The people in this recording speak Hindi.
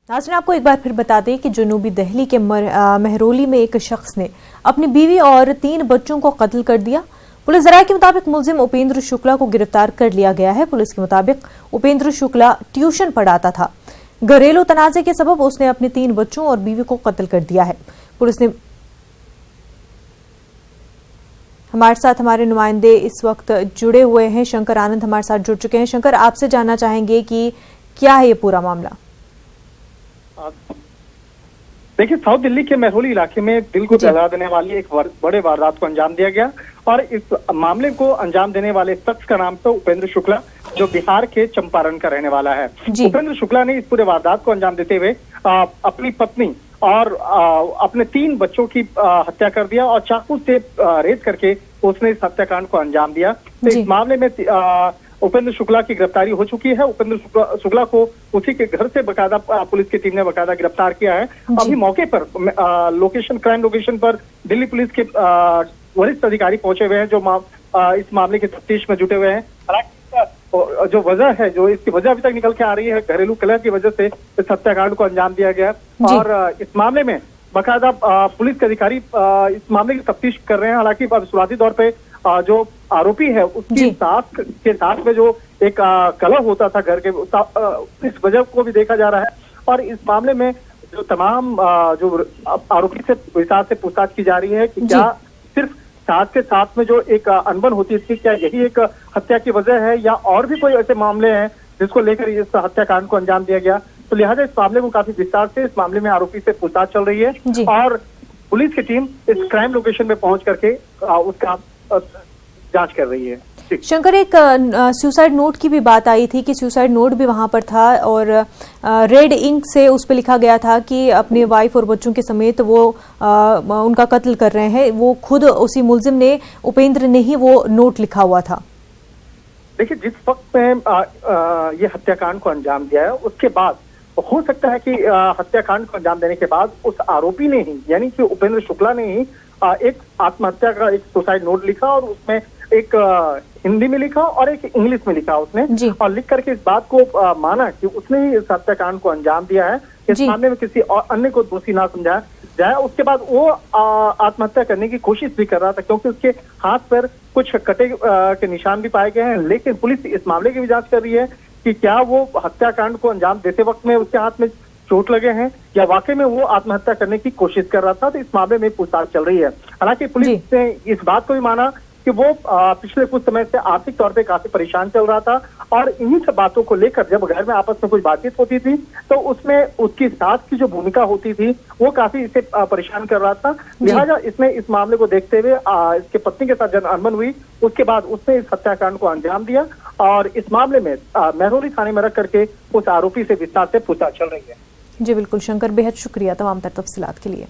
नाज़रीन, आपको एक बार फिर बता दें कि जनूबी दिल्ली के महरौली में एक शख्स ने अपनी बीवी और 3 बच्चों को कत्ल कर दिया। पुलिस ज़राए के मुताबिक मुलजिम उपेंद्र शुक्ला को गिरफ्तार कर लिया गया है। पुलिस के मुताबिक उपेंद्र शुक्ला ट्यूशन पढ़ाता था। घरेलू तनाजे के सबब उसने अपने 3 बच्चों और बीवी को कत्ल कर दिया है। पुलिस ने हमारे साथ हमारे नुमाइंदे इस वक्त जुड़े हुए हैं। शंकर आनंद हमारे साथ जुड़ चुके हैं। शंकर, आपसे जानना चाहेंगे कि क्या है ये पूरा मामला? देखिए, साउथ दिल्ली के महरौली इलाके में दिल को दहला देने वाली एक बड़े वारदात को अंजाम दिया गया और इस मामले को अंजाम देने वाले शख्स का नाम था उपेंद्र शुक्ला, जो बिहार के चंपारण का रहने वाला है। उपेंद्र शुक्ला ने इस पूरे वारदात को अंजाम देते हुए अपनी पत्नी और अपने 3 बच्चों की हत्या कर दिया और चाकू से रेत करके उसने इस हत्याकांड को अंजाम दिया। तो इस मामले में उपेंद्र शुक्ला की गिरफ्तारी हो चुकी है। उपेंद्र शुक्ला को उसी के घर से बकायदा पुलिस की टीम ने बकायदा गिरफ्तार किया है। अभी मौके पर क्राइम लोकेशन पर दिल्ली पुलिस के वरिष्ठ अधिकारी पहुंचे हुए हैं, जो इस मामले की तफ्तीश में जुटे हुए हैं। हालांकि जो वजह है, जो इसकी वजह अभी तक निकल के आ रही है, घरेलू कलह की वजह से इस हत्याकांड को अंजाम दिया गया और इस मामले में बकायदा पुलिस के अधिकारी इस मामले की तफ्तीश कर रहे हैं। हालांकि शुरुआती तौर पे जो आरोपी है उसकी सास के साथ में जो एक कलह होता था घर के, इस वजह को भी देखा जा रहा है और इस मामले में जो तमाम जो आरोपी से विस्तार से पूछताछ की जा रही है कि क्या सिर्फ सास के साथ में जो एक अनबन होती थी, क्या यही एक हत्या की वजह है या और भी कोई ऐसे मामले हैं जिसको लेकर इस हत्याकांड को अंजाम दिया गया। तो लिहाजा इस मामले को काफी विस्तार से इस मामले में आरोपी से पूछताछ चल रही है और पुलिस की टीम इस क्राइम लोकेशन में पहुंच करके उसका जांच कर रही है। शंकर, एक सुसाइड नोट की भी बात आई थी कि सुसाइड नोट भी वहां पर था और रेड इंक से उस पर लिखा गया था कि अपने वाइफ और बच्चों के समेत वो उनका कत्ल कर रहे हैं। वो खुद उसी मुलजिम ने, उपेंद्र ने ही वो नोट लिखा हुआ था। देखिए, जिस वक्त में ये हत्याकांड को अंजाम दिया है उसके बाद हो सकता है कि हत्याकांड को अंजाम देने के बाद उस आरोपी ने ही, यानी कि उपेंद्र शुक्ला ने ही एक आत्महत्या का एक सुसाइड नोट लिखा और उसमें एक हिंदी में लिखा और एक इंग्लिश में लिखा उसने और लिख करके इस बात को माना कि उसने ही इस हत्याकांड को अंजाम दिया है। इस मामले में किसी और अन्य को दोषी ना समझा जाए। उसके बाद वो आत्महत्या करने की कोशिश भी कर रहा था क्योंकि उसके हाथ पर कुछ कटे के निशान भी पाए गए हैं। लेकिन पुलिस इस मामले की भी जांच कर रही है कि क्या वो हत्याकांड को अंजाम देते वक्त में उसके हाथ में चोट लगे हैं या वाकई में वो आत्महत्या करने की कोशिश कर रहा था। तो इस मामले में पूछताछ चल रही है। हालांकि पुलिस ने इस बात को भी माना कि वो पिछले कुछ समय से आर्थिक तौर पे काफी परेशान चल रहा था और इन्हीं सब बातों को लेकर जब घर में आपस में कुछ बातचीत होती थी तो उसमें उसकी सास की जो भूमिका होती थी वो काफी इसे परेशान कर रहा था। लिहाजा इसने इस मामले को देखते हुए इसके पत्नी के साथ जब अनबन हुई उसके बाद उसने इस हत्याकांड को अंजाम दिया और इस मामले में महरौली थाने में रख करके उस आरोपी से विस्तार से पूछताछ चल रही है। जी बिल्कुल शंकर, बेहद शुक्रिया तमाम तर तफसीलात के लिए।